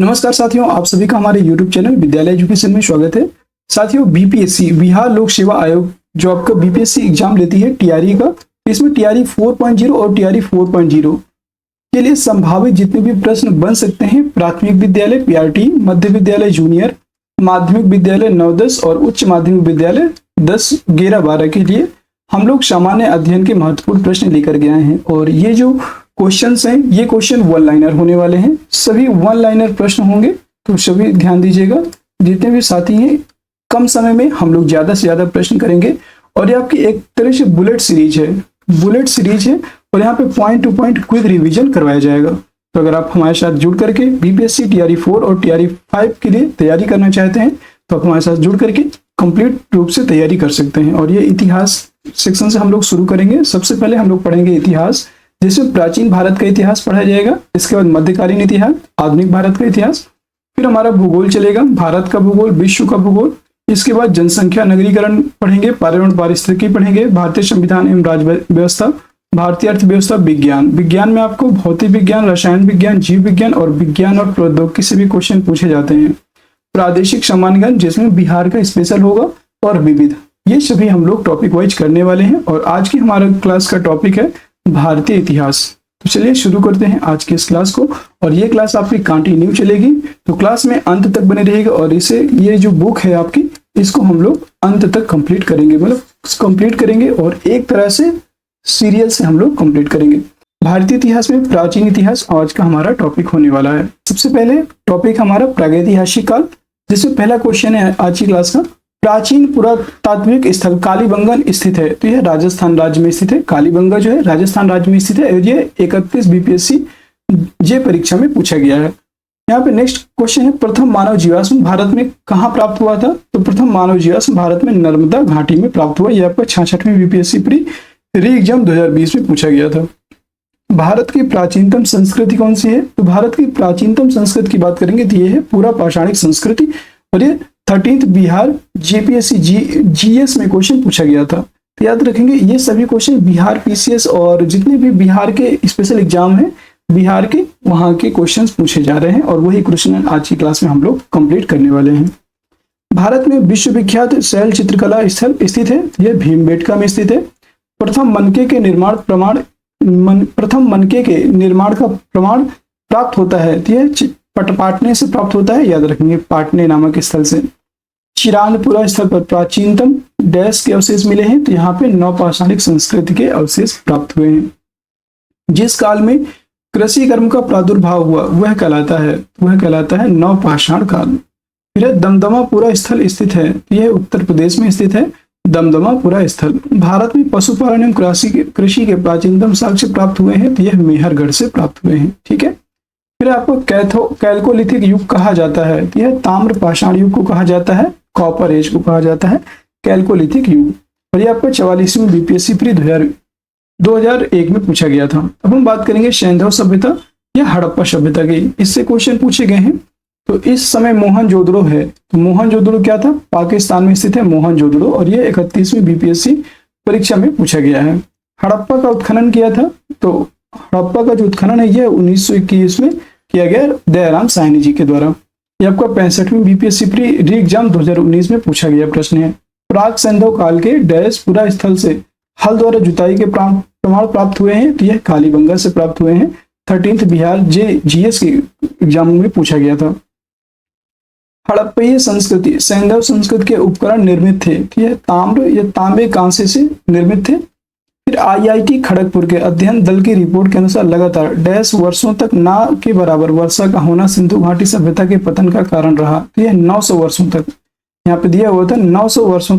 नमस्कार साथियों, आप सभी का हमारे YouTube चैनल विद्यालय एजुकेशन में स्वागत है। साथियों, बीपीएससी बिहार लोक सेवा आयोग जो आपका बीपीएससी एग्जाम लेती है टीआरई का, इसमें टीआरई 4.0 और टीआरई 4.0 के लिए संभावित जितने भी प्रश्न बन सकते हैं, प्राथमिक विद्यालय पीआरटी, मध्य विद्यालय जूनियर, माध्यमिक विद्यालय 9-10 और उच्च माध्यमिक विद्यालय 10, 11, 12 के लिए हम लोग सामान्य अध्ययन के महत्वपूर्ण प्रश्न लेकर गए हैं। और ये जो क्वेश्चंस हैं, ये क्वेश्चन वन लाइनर होने वाले हैं, सभी वन लाइनर प्रश्न होंगे, तो सभी ध्यान दीजिएगा। जितने भी साथी हैं, कम समय में हम लोग ज्यादा से ज्यादा प्रश्न करेंगे। और ये आपकी एक तरह से बुलेट सीरीज है और यहाँ पे point two point quick revision करवाया जाएगा। तो अगर आप हमारे साथ जुड़ करके बीपीएससी टीआरई 4 और टीआरई 5 के लिए तैयारी करना चाहते हैं, तो आप हमारे साथ जुड़ करके कंप्लीट रूप से तैयारी कर सकते हैं। और ये इतिहास सेक्शन से हम लोग शुरू करेंगे। सबसे पहले हम लोग पढ़ेंगे इतिहास, जिसमें प्राचीन भारत का इतिहास पढ़ा जाएगा। इसके बाद मध्यकालीन इतिहास, आधुनिक भारत का इतिहास, फिर हमारा भूगोल चलेगा, भारत का भूगोल, विश्व का भूगोल। इसके बाद जनसंख्या नगरीकरण पढ़ेंगे, पर्यावरण पारिस्थितिकी पढ़ेंगे, भारतीय संविधान एवं राज्य व्यवस्था, भारतीय अर्थव्यवस्था, विज्ञान में आपको भौतिक विज्ञान, रसायन विज्ञान, जीव विज्ञान और विज्ञान और प्रौद्योगिकी से भी क्वेश्चन पूछे जाते हैं। प्रादेशिक समानगण, जिसमें बिहार का स्पेशल होगा, और विविध, ये सभी हम लोग टॉपिक वाइज करने वाले हैं। और आज की हमारा क्लास का टॉपिक है भारतीय इतिहास। तो चलिए शुरू करते हैं आज की इस क्लास को। और ये क्लास आपकी कंटिन्यू चलेगी, तो क्लास में अंत तक बने रहेगा। और इसे, ये जो बुक है आपकी, इसको हम लोग अंत तक कंप्लीट करेंगे, मतलब कंप्लीट करेंगे और एक तरह से सीरियल से हम लोग कंप्लीट करेंगे। भारतीय इतिहास में प्राचीन इतिहास आज का हमारा टॉपिक होने वाला है। सबसे पहले टॉपिक हमारा प्रागैतिहासिक काल, जिसमें पहला क्वेश्चन है आज की क्लास का, प्राचीन पुरातात्विक स्थल कालीबंगन स्थित है। तो यह राजस्थान राज्य में स्थित है। कालीबंगा जो है राजस्थान राज्य में स्थित है। और ये 31 बीपीएससी जे परीक्षा में पूछा गया है। यहाँ पे नेक्स्ट क्वेश्चन है, प्रथम मानव जीवाश्म भारत में कहाँ प्राप्त हुआ था? तो प्रथम मानव जीवाश्म भारत में नर्मदा घाटी में प्राप्त हुआ। यह आपका 66वीं बीपीएससी प्री री एग्जाम 2020 में पूछा गया था। भारत की प्राचीनतम संस्कृति कौन सी है? तो भारत की प्राचीनतम संस्कृति की बात करेंगे तो ये है पूरा पाषाणिक संस्कृति। और ये 13th बिहार जेपीएससी जीएस में क्वेश्चन पूछा गया था। तो याद रखेंगे, ये सभी क्वेश्चन बिहार पीसीएस और जितने भी बिहार के स्पेशल एग्जाम है, बिहार के वहां के क्वेश्चंस पूछे जा रहे हैं। और वही क्वेश्चन आज की क्लास में हम लोग कंप्लीट करने वाले हैं। भारत में विश्वविख्यात शैल चित्रकला स्थल स्थित है। यह भीमबेटका में स्थित है। प्रथम मनके के निर्माण का प्रमाण प्राप्त होता है। तो यह पाटने से प्राप्त होता है, याद रखेंगे, पाटने नामक स्थल से। चिरांदपुरा स्थल पर प्राचीनतम डैश के अवशेष मिले हैं। तो यहाँ पे नवपाषाणिक संस्कृति के अवशेष प्राप्त हुए हैं। जिस काल में कृषि कर्म का प्रादुर्भाव हुआ वह कहलाता है नवपाषाण काल। फिर दमदमापुरा स्थल स्थित है। यह उत्तर प्रदेश में स्थित है, दमदमापुरा स्थल। भारत में पशुपालन एवं कृषि के प्राचीनतम साक्ष्य प्राप्त हुए हैं। तो यह मेहरगढ़ से प्राप्त हुए हैं। ठीक है। फिर आपको कैल्कोलिथिक युग कहा जाता है। यह ताम्र पाषाण युग को कहा जाता है, कॉपर एज को कहा जाता है, कैल्कोलिथिक युग। और ये आपका 44वीं बीपीएससी प्री 2001 में पूछा गया था। अब हम बात करेंगे सैंधव सभ्यता या हड़प्पा सभ्यता की। इससे क्वेश्चन पूछे गए हैं। तो इस समय मोहनजोदड़ो है। तो मोहनजोदड़ो क्या था? पाकिस्तान में स्थित है मोहनजोदड़ो। और ये 31वीं बीपीएससी परीक्षा में पूछा गया है। हड़प्पा का उत्खनन किया था। तो हड़प्पा का जो उत्खनन है यह 1921 में किया गया दयाराम साहनी जी के द्वारा। यह आपका 65वीं बीपीएससी प्री री एग्जाम 2019 में पूछा गया प्रश्न है। प्राक सैंधव काल के डैश पुरा स्थल से हल द्वारा जुताई के प्रमाण प्राप्त हुए हैं। तो यह कालीबंगा से प्राप्त हुए हैं। 13th बिहार जीएस के एग्जाम में पूछा गया था। हड़प्पीय संस्कृति, सैंधव संस्कृति के उपकरण निर्मित थे। यह तांबे कांसे से निर्मित थे। फिर आईआईटी खड़गपुर के अध्ययन दल की रिपोर्ट के अनुसार लगातार डैश वर्षों तक ना के बराबर वर्षा का होना सिंधु घाटी सभ्यता के पतन का कारण रहा। तो यह 900 वर्षों तक यहाँ पे दिया हुआ था। 900 वर्षों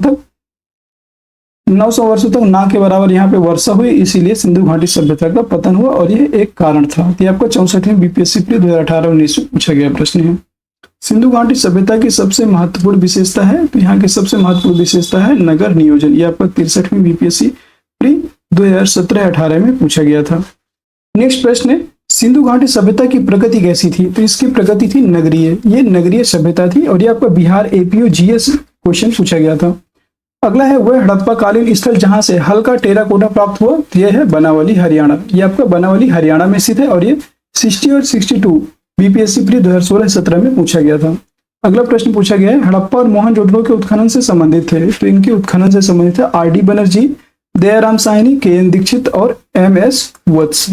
तक ना के बराबर यहाँ पे वर्षा हुई, इसीलिए सिंधु घाटी सभ्यता का पतन हुआ और यह एक कारण था। तो आपका 64वीं बीपीएससी प्री 2018-19 में पूछा गया प्रश्न है। सिंधु घाटी सभ्यता की सबसे महत्वपूर्ण विशेषता है। तो यहाँ की सबसे महत्वपूर्ण विशेषता है नगर नियोजन। यह आपका 63वीं बीपीएससी प्री 2017-18 में पूछा गया था। नेक्स्ट प्रश्न है, सिंधु घाटी सभ्यता की प्रगति कैसी थी? तो इसकी प्रगति थी नगरीय। ये नगरीय सभ्यता थी। और ये आपका बिहार एपीओ जीएस क्वेश्चन पूछा गया था। अगला है वह हड़प्पा कालीन स्थल जहां से हल्का टेराकोटा प्राप्त हुआ। यह है बनावली हरियाणा। ये आपका बनावली हरियाणा में स्थित है। और ये 60 और 62 बीपीएससी प्री 2016-17 में पूछा गया था। अगला प्रश्न पूछा गया है, हड़प्पा और मोहनजोदड़ो के उत्खनन से संबंधित थे, तो इनके उत्खनन से संबंधित है आर डी बनर्जी, दयाराम साहनी, के एन दीक्षित और एम एस वत्स।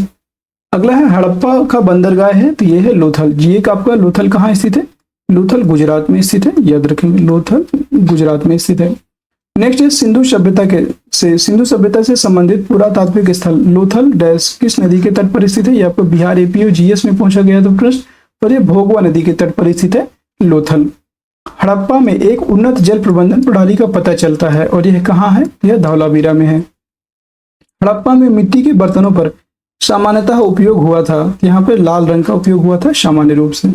अगला है हड़प्पा का बंदरगाह है, तो ये है लोथल। ये आपका लोथल कहाँ स्थित है? लोथल गुजरात में स्थित है, याद रखेंगे, लोथल गुजरात में स्थित है। नेक्स्ट है सिंधु सभ्यता से संबंधित पुरातात्विक स्थल लोथल डैश किस नदी के तट पर स्थित है? ये आपको बिहार एपीओ जीएस में पूछा गया था प्रश्न, और ये भोगवा नदी के तट पर स्थित है लोथल। हड़प्पा में एक उन्नत जल प्रबंधन प्रणाली का पता चलता है, और यह कहाँ है? यह धौलावीरा में है। हड़प्पा में मिट्टी के बर्तनों पर सामान्यतः उपयोग हुआ था, यहाँ पे लाल रंग का उपयोग हुआ था सामान्य रूप से।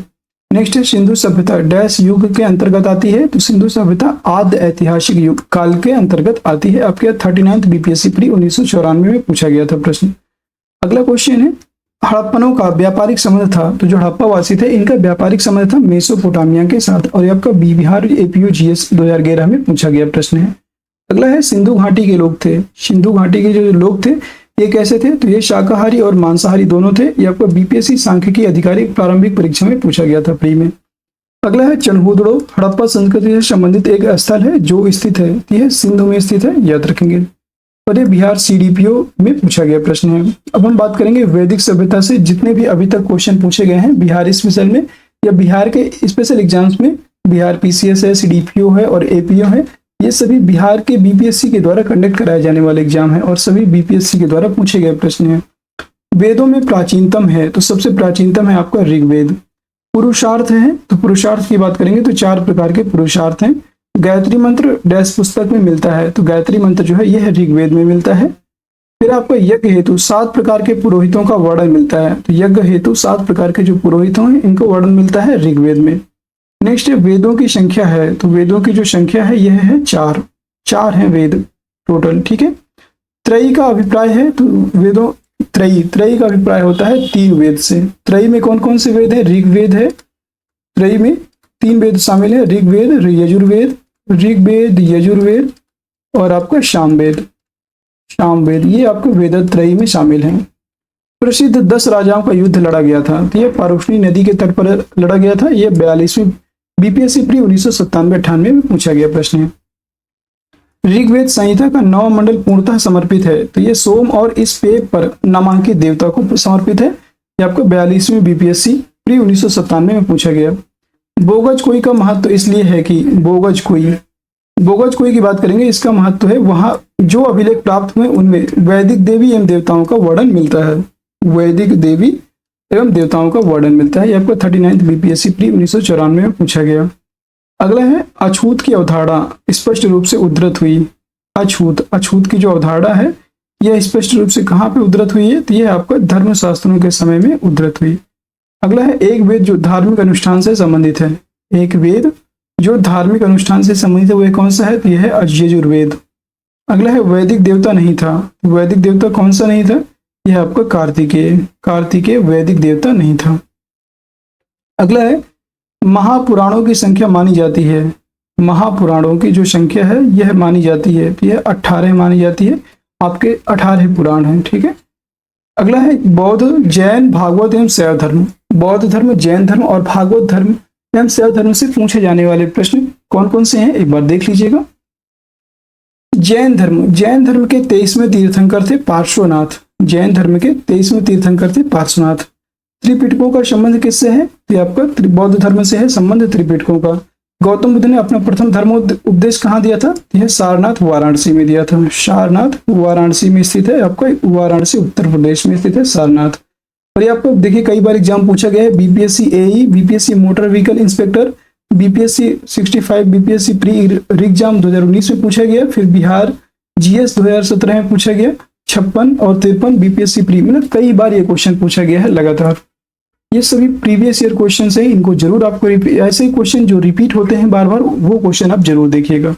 नेक्स्ट है सिंधु सभ्यता डैश युग के अंतर्गत आती है? तो सिंधु सभ्यता आद्य ऐतिहासिक युग काल के अंतर्गत आती है। आपके 39th बीपीएससी प्री 1994 में पूछा गया था प्रश्न। अगला क्वेश्चन है, हड़प्पनों का व्यापारिक संबंध था, तो जो हड़प्पा वासी थे इनका व्यापारिक संबंध था मेसोपोटामिया के साथ, और ये आपका बिहार एपीओ जीएस 2011 में पूछा गया प्रश्न है। अगला है सिंधु घाटी के लोग थे, सिंधु घाटी के जो लोग थे ये कैसे थे? तो ये शाकाहारी और मांसाहारी दोनों थे। ये आपको बीपीएससी सांख्यिकी अधिकारी प्रारंभिक परीक्षा में पूछा गया था प्री में। अगला है चनहुदड़ो हड़प्पा संस्कृति से संबंधित एक स्थल है जो स्थित है, यह सिंधु में स्थित है, याद रखेंगे, और ये बिहार सीडीपीओ में पूछा गया प्रश्न है। अब हम बात करेंगे वैदिक सभ्यता से जितने भी अभी तक क्वेश्चन पूछे गए हैं बिहार स्पेशल में या बिहार के स्पेशल एग्जाम्स में, बिहार पीसीएस है, सीडीपीओ है और एपीओ है, ये सभी बिहार के बीपीएससी के द्वारा कंडक्ट कराए जाने वाले एग्जाम है और सभी बीपीएससी के द्वारा पूछे गए प्रश्न हैं। वेदों में प्राचीनतम है, तो सबसे प्राचीनतम है आपका ऋग्वेद। पुरुषार्थ है, तो पुरुषार्थ की बात करेंगे तो 4 प्रकार के पुरुषार्थ हैं। गायत्री मंत्र डैश पुस्तक में मिलता है, तो गायत्री मंत्र जो है यह ऋग्वेद में मिलता है। फिर आपको यज्ञ हेतु 7 प्रकार के पुरोहितों का वर्णन मिलता है, तो यज्ञ हेतु 7 प्रकार के जो पुरोहित हैं इनको वर्णन मिलता है ऋग्वेद में। नेक्स्ट है वेदों की संख्या है, तो वेदों की जो संख्या है यह है 4 है वेद टोटल, ठीक है। त्रयी का अभिप्राय है, तो वेदों त्रयी का अभिप्राय होता है 3 वेद से। त्रयी में कौन कौन से वेद है? ऋग्वेद है, त्रयी में 3 वेद शामिल है, ऋग्वेद, यजुर्वेद और आपका सामवेद, ये आपको वेद त्रयी में शामिल है। प्रसिद्ध 10 राजाओं का युद्ध लड़ा गया था, तो यह पारुष्णी नदी के तट पर लड़ा गया था। यह 42वीं बीपीएससी प्री 1997-98 में पूछा गया प्रश्न है। ऋग्वेद संहिता का 9 मंडल पूर्णतः समर्पित है, तो यह सोम और इस पेय पर नामांकित देवता को समर्पित है। यह आपको 42वीं बीपीएससी प्री 1997 में पूछा गया। बोगज कोई का महत्व इसलिए है कि बोगज कोई की बात करेंगे, इसका महत्व है वहां जो अभिलेख प्राप्त हुए उनमें वैदिक देवी एवं देवताओं का वर्णन मिलता है, वैदिक देवी एवं देवताओं का वर्णन मिलता है। यह आपको 39th बीपीएससी प्री 1994 में पूछा गया। अगला है अछूत की अवधारणा स्पष्ट रूप से उद्धृत हुई। अछूत की जो अवधारणा है यह स्पष्ट रूप से कहाँ पे उद्धृत हुई है? तो यह आपका धर्मशास्त्रों के समय में उद्धृत हुई। अगला है एक वेद जो धार्मिक अनुष्ठान से संबंधित है, एक वेद जो धार्मिक अनुष्ठान से संबंधित है वह कौन सा है? तो यह है यजुर्वेद। अगला है वैदिक देवता नहीं था, वैदिक देवता कौन सा नहीं था? यह आपका कार्तिकेय वैदिक देवता नहीं था। अगला है महापुराणों की संख्या मानी जाती है, महापुराणों की जो संख्या है यह मानी जाती है, यह 18 मानी जाती है, आपके 18 पुराण हैं, ठीक है। अगला है बौद्ध, जैन, भागवत एवं शैव धर्म। बौद्ध धर्म, जैन धर्म और भागवत धर्म एवं शैव धर्म से पूछे जाने वाले प्रश्न कौन कौन से हैं एक बार देख लीजिएगा। जैन धर्म के 23वें तीर्थंकर थे पार्श्वनाथ, जैन धर्म के 23वें तीर्थंकर थे पार्श्वनाथ। त्रिपिटकों का संबंध किससे है? तो आपका बौद्ध धर्म से है संबंध त्रिपिटकों का। गौतम बुद्ध ने अपना प्रथम धर्म उपदेश कहाँ दिया था? यह सारनाथ वाराणसी में दिया था, सारनाथ वाराणसी में स्थित है, आपका वाराणसी उत्तर प्रदेश में स्थित है सारनाथ। और ये आपको देखिए कई बार एग्जाम पूछा गया है, BPSC AE, BPSC motor vehicle inspector, BPSC 65, BPSC pre exam 2019 में पूछा गया, फिर बिहार जीएस 2017 में पूछा गया, 56 और 53 बीपीएससी प्री, मतलब कई बार ये क्वेश्चन पूछा गया है लगातार। ये सभी प्रीवियस ईयर क्वेश्चन है, इनको जरूर आपको ऐसे क्वेश्चन जो रिपीट होते हैं बार बार वो क्वेश्चन आप जरूर देखिएगा।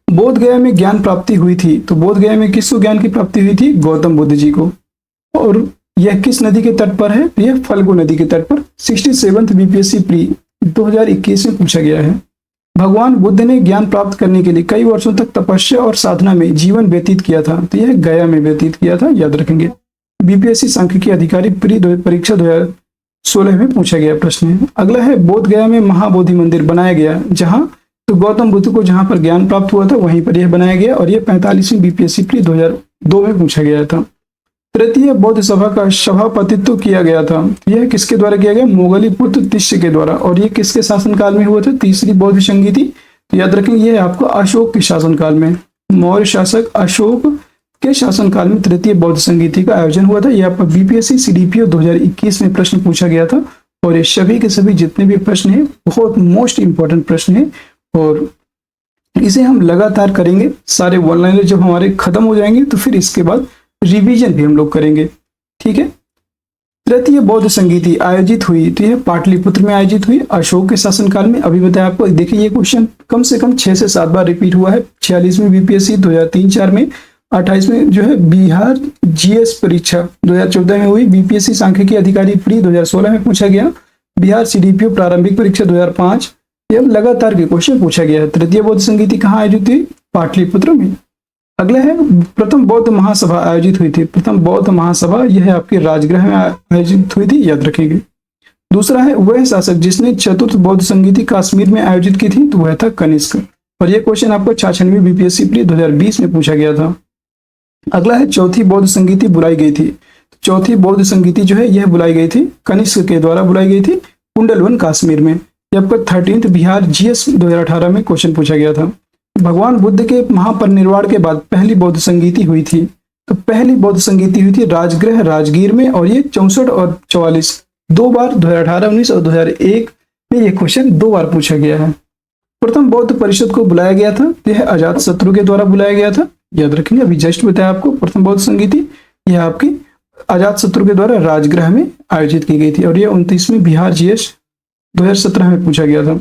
बोध गया में ज्ञान प्राप्ति हुई थी, तो बोध गया में किसको ज्ञान की प्राप्ति हुई थी? गौतम बुद्ध जी को। और यह किस नदी के तट पर है? यह फल्गु नदी के तट पर। 67th बीपीएससी प्री 2021 में पूछा गया है। भगवान बुद्ध ने ज्ञान प्राप्त करने के लिए कई वर्षों तक तपस्या और साधना में जीवन व्यतीत किया था, तो यह गया में व्यतीत किया था, याद रखेंगे। बीपीएससी सांख्यिकी अधिकारी प्री परीक्षा 2016 में पूछा गया प्रश्न है। अगला है बोध गया में महाबोधि मंदिर बनाया गया जहां, तो गौतम बुद्ध को जहां पर ज्ञान प्राप्त हुआ था वहीं पर यह बनाया गया और यह 45वीं बीपीएससी प्री 2002 में पूछा गया था। तृतीय बौद्ध सभा का सभापतित्व किया गया था, यह किसके द्वारा किया गया? मोगली पुत्र तिष्य के द्वारा। और यह किसके शासनकाल में हुआ था? तीसरी बौद्ध संगीति, तो याद रखेंगे यह आपको अशोक के शासनकाल में, मौर्य शासक अशोक के शासनकाल में तृतीय बौद्ध संगीति का आयोजन हुआ था। यह आपका बीपीएससी सीडीपीओ 2021 में प्रश्न पूछा गया था और ये सभी के सभी जितने भी प्रश्न हैं बहुत मोस्ट इंपॉर्टेंट प्रश्न है और इसे हम लगातार करेंगे। सारे वन लाइनर जब हमारे खत्म हो जाएंगे तो फिर इसके बाद रिवीजन भी हम लोग करेंगे, ठीक है। तृतीय बौद्ध संगीति आयोजित हुई, तो यह पाटलिपुत्र में आयोजित हुई अशोक के शासनकाल में। अभी बताया आपको, देखिए ये क्वेश्चन कम से कम 6 से 7 बार रिपीट हुआ है। 46वीं बीपीएससी 2003-4 में, 28 में जो है बिहार जीएस परीक्षा 2014 में हुई, बीपीएससी सांख्यिकी अधिकारी प्री 2016 में पूछा गया, बिहार सीडीपीओ प्रारंभिक परीक्षा 2005, यह लगातार के क्वेश्चन पूछा गया है। तृतीय बौद्ध संगीति कहाँ आयोजित हुई? पाटलिपुत्र में। अगला है प्रथम बौद्ध महासभा आयोजित हुई थी। प्रथम बौद्ध महासभा यह आपके राजगृह में आयोजित हुई थी, याद रखेंगे। दूसरा है वह शासक जिसने चतुर्थ बौद्ध संगीति कश्मीर में आयोजित की थी, तो वह था कनिष्क और यह क्वेश्चन आपको 66वीं बीपीएससी प्री 2020 में पूछा गया था। अगला है चौथी बौद्ध संगीति बुलाई गई थी। चौथी बौद्ध संगीति जो है यह बुलाई गई थी कनिष्क के द्वारा बुलाई गई थी कुंडलवन कश्मीर में। यह आपका 13th बिहार जीएस 2018 में क्वेश्चन पूछा गया था। भगवान बुद्ध के महापरिनिर्वाण के बाद पहली बौद्ध संगीति हुई थी, तो पहली बौद्ध संगीति हुई थी राजगृह राजगीर में और ये 64 और 44 दो बार 2018, 19 और 2001 में यह क्वेश्चन 2 बार पूछा गया है। प्रथम बौद्ध परिषद को बुलाया गया था, यह अजात शत्रु के द्वारा बुलाया गया था, याद रखेंगे। अभी जस्ट बताया आपको प्रथम बौद्ध संगीति यह आपकी अजात शत्रु के द्वारा राजगृह में आयोजित की गई थी और यह 29वीं बिहार जीएस 2017 में पूछा गया था।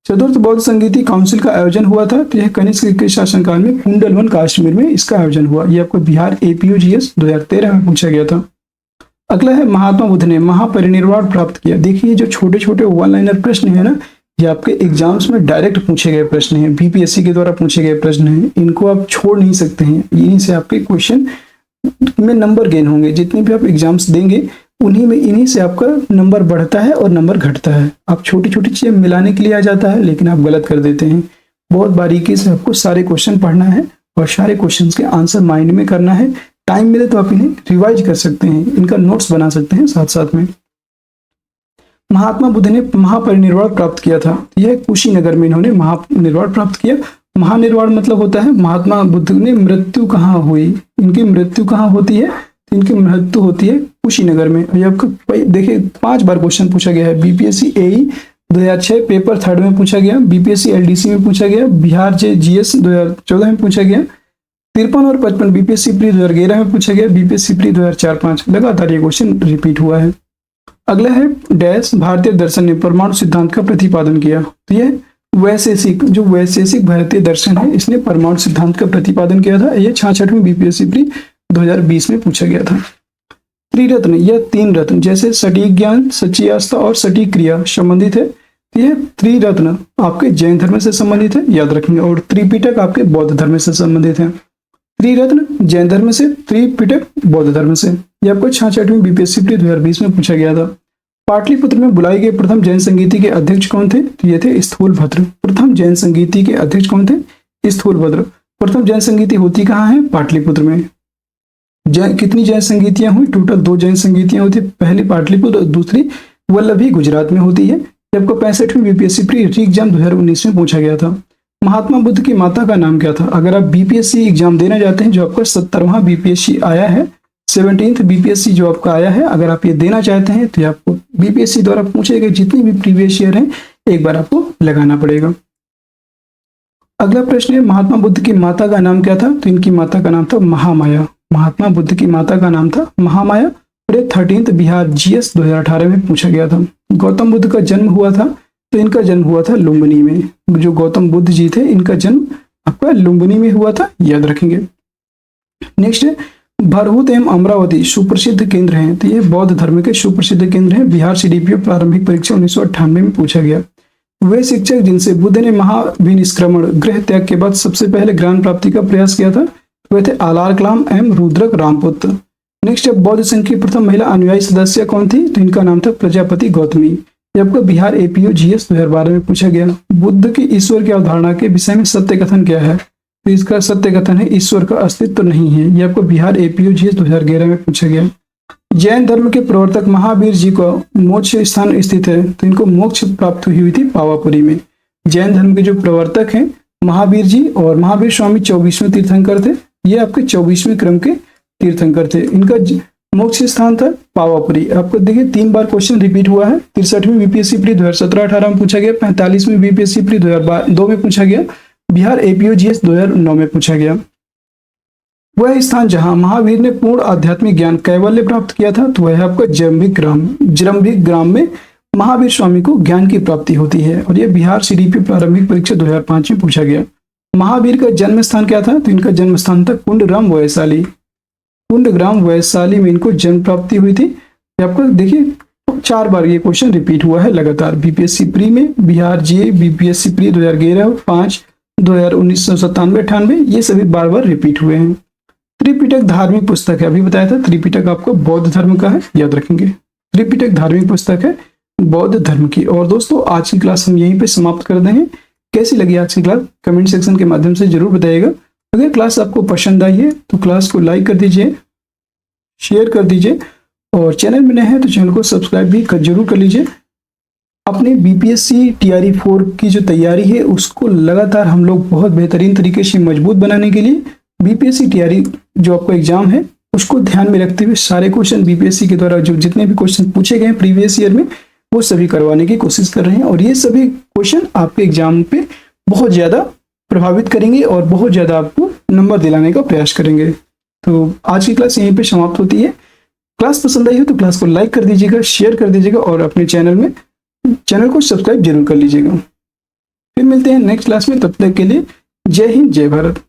चतुर्थ बौद्ध संगीति काउंसिल का आयोजन हुआ था, तो यह कनिष्क के शासनकाल में कुंडलवन कश्मीर में इसका आयोजन हुआ। यह आपको बिहार एपीओ जीएस 2013 में पूछा गया था। अगला है महात्मा बुद्ध ने महापरिनिर्वाण प्राप्त किया। देखिए जो छोटे छोटे वन लाइनर प्रश्न है ना, ये आपके एग्जाम्स में डायरेक्ट पूछे गए प्रश्न हैं, बीपीएससी के द्वारा पूछे गए प्रश्न हैं, इनको आप छोड़ नहीं सकते हैं। यहीं से आपके क्वेश्चन में नंबर गेन होंगे। जितने भी आप एग्जाम्स देंगे उन्हीं में इन्हीं से आपका नंबर बढ़ता है और नंबर घटता है। आप छोटी छोटी चीजें मिलाने के लिए आ जाता है लेकिन आप गलत कर देते हैं। बहुत बारीकी से आपको सारे क्वेश्चन पढ़ना है और सारे क्वेश्चंस के आंसर माइंड में करना है। टाइम मिले तो आप इन्हें रिवाइज कर सकते हैं, इनका नोट्स बना सकते हैं साथ साथ में। महात्मा बुद्ध ने महापरिनिर्वाण प्राप्त किया था, यह कुशीनगर में इन्होंने महानिर्वाण प्राप्त किया। महानिर्वाण मतलब होता है महात्मा बुद्ध ने मृत्यु कहाँ हुई, इनकी मृत्यु कहाँ होती है? इनकी मृत्यु होती है कुशीनगर में। ये आपको देखिए 5 बार क्वेश्चन पूछा गया है। बीपीएससी एई 2006 पेपर 3rd में पूछा गया, बीपीएससी एलडीसी में पूछा गया, बिहार जे जीएस 2014 में पूछा गया, 53 और 55 बीपीएससी प्री 2011 में पूछा गया, बीपीएससी प्री 2004-5 लगातार ये क्वेश्चन रिपीट हुआ है। अगला है डैश भारतीय दर्शन ने परमाणु सिद्धांत का प्रतिपादन किया, तो ये वैशेषिक जो वैशेषिक भारतीय दर्शन है इसने परमाणु सिद्धांत का प्रतिपादन किया था। ये 66वीं बीपीएससी प्री 2020 में पूछा गया था। त्रिरत्न या 3 रत्न जैसे सटीक ज्ञान, सच्ची आस्था और सटीक क्रिया संबंधित है, यह त्रिरत्न आपके जैन धर्म से संबंधित है, याद रखेंगे। और त्रिपिटक आपके बौद्ध धर्म से संबंधित है। त्रिरत्न जैन धर्म से, त्रिपिटक बौद्ध धर्म से। यह आपको 66वीं बीपीएससी प्री 2020 में पूछा गया था। पाटलिपुत्र में बुलाई गई प्रथम जैन संगीति के अध्यक्ष कौन थे? तो ये थे स्थूलभद्र। प्रथम जैन संगीति के अध्यक्ष कौन थे? स्थूलभद्र। प्रथम जैन संगीति होती कहाँ है? पाटलिपुत्र में। कितनी जैन संगीतियां हुई? टोटल 2 जैन संगीतियां होती, पहली पाटलिपुत्र और दूसरी वल्लभी गुजरात में होती है। आपको 65वीं बीपीएससी प्री एग्जाम 2019 में पूछा गया था। महात्मा बुद्ध की माता का नाम क्या था? अगर आप बीपीएससी एग्जाम देना चाहते हैं, जो आपका 70वां बीपीएससी आया है, 17th बीपीएससी जो आपका आया है, अगर आप ये देना चाहते हैं तो आपको बीपीएससी द्वारा पूछे गए जितने भी प्रीवियस ईयर हैं एक बार आपको लगाना पड़ेगा। अगला प्रश्न है महात्मा बुद्ध की माता का नाम क्या था? तो इनकी माता का नाम था महामाया। महात्मा बुद्ध की माता का नाम था महामाया और ये 13th बिहार जीएस 2018 में पूछा गया था। गौतम बुद्ध का जन्म हुआ था, तो इनका जन्म हुआ था लुम्बिनी में। जो गौतम बुद्ध जी थे इनका जन्म आपका लुम्बिनी में हुआ था, याद रखेंगे। नेक्स्ट है भरहुत एवं अमरावती सुप्रसिद्ध केंद्र हैं, तो ये बौद्ध धर्म के सुप्रसिद्ध केंद्र हैं। बिहार सीडीपीओ प्रारंभिक परीक्षा 1998 में पूछा गया। वे शिक्षक जिनसे बुद्ध ने महाविनिष्क्रमण गृह त्याग के बाद सबसे पहले ज्ञान प्राप्ति का प्रयास किया था, वे थे आलार कलाम एवं रुद्रक रामपुत्र। नेक्स्ट है बौद्ध संघ की प्रथम महिला अनुयायी सदस्य कौन थी? तो इनका नाम था प्रजापति गौतमी। ये आपको बिहार एपीओ जीएस 2012 में पूछा गया। बुद्ध की ईश्वर की अवधारणा के विषय में सत्य कथन क्या है? तो इसका सत्य कथन है ईश्वर का अस्तित्व नहीं है। ये आपको बिहार एपीओ जीएस 2011 में पूछा गया। जैन धर्म के प्रवर्तक महावीर जी को मोक्ष स्थान स्थित है, तो इनको मोक्ष प्राप्त हुई थी पावापुरी में। जैन धर्म के जो प्रवर्तक हैं महावीर जी, और महावीर स्वामी 24वें तीर्थंकर थे। ये आपके 24वें क्रम के तीर्थंकर थे। इनका मोक्ष स्थान था पावापुरी। आपको देखिए 3 बार क्वेश्चन रिपीट हुआ है। 63वें बीपीएससी प्री 2017-18 में पूछा गया, 45वें बीपीएससी प्री 2002 में पूछा गया, बिहार एपीओ जीएस 2009 में पूछा गया। वह स्थान जहां महावीर ने पूर्ण आध्यात्मिक ज्ञान कैवल्य प्राप्त किया था, तो वह आपका जरंभिक ग्राम में महावीर स्वामी को ज्ञान की प्राप्ति होती है। और यह बिहार सीडीपी प्रारंभिक परीक्षा 2005 में पूछा गया। महावीर का जन्म स्थान क्या था? तो इनका जन्म स्थान था कुंडग्राम वैशाली। कुंडग्राम वैशाली में इनको जन्म प्राप्ति हुई थी। आपको देखिए 4 बार ये क्वेश्चन रिपीट हुआ है लगातार। बीपीएससी प्री में, बिहार जे, बीपीएससी प्री 2011, 5, 1997-98 ये सभी बार बार रिपीट हुए हैं। त्रिपिटक धार्मिक पुस्तक है, अभी बताया था त्रिपिटक आपको बौद्ध धर्म का है, याद रखेंगे। त्रिपिटक धार्मिक पुस्तक है बौद्ध धर्म की। और दोस्तों आज की क्लास हम यहीं पे समाप्त कर देंगे। कैसी लगी आज की क्लास कमेंट सेक्शन के माध्यम से जरूर बताइएगा। अगर क्लास आपको पसंद आई है तो क्लास को लाइक कर दीजिए, शेयर कर दीजिए, और चैनल में नए हैं तो चैनल को सब्सक्राइब भी जरूर कर लीजिए। अपने बीपीएससी टीआरई 4 की जो तैयारी है उसको लगातार हम लोग बहुत बेहतरीन तरीके से मजबूत बनाने के लिए बीपीएससी टीआरई जो आपका एग्जाम है उसको ध्यान में रखते हुए सारे क्वेश्चन बीपीएससी के द्वारा जो जितने भी क्वेश्चन पूछे गए प्रीवियस ईयर में वो सभी करवाने की कोशिश कर रहे हैं। और ये सभी क्वेश्चन आपके एग्जाम पे बहुत ज़्यादा प्रभावित करेंगे और बहुत ज़्यादा आपको नंबर दिलाने का प्रयास करेंगे। तो आज की क्लास यहीं पे समाप्त होती है। क्लास पसंद आई हो तो क्लास को लाइक कर दीजिएगा, शेयर कर दीजिएगा, और अपने चैनल को सब्सक्राइब जरूर कर लीजिएगा। फिर मिलते हैं नेक्स्ट क्लास में, तब तक के लिए जय हिंद, जय भारत।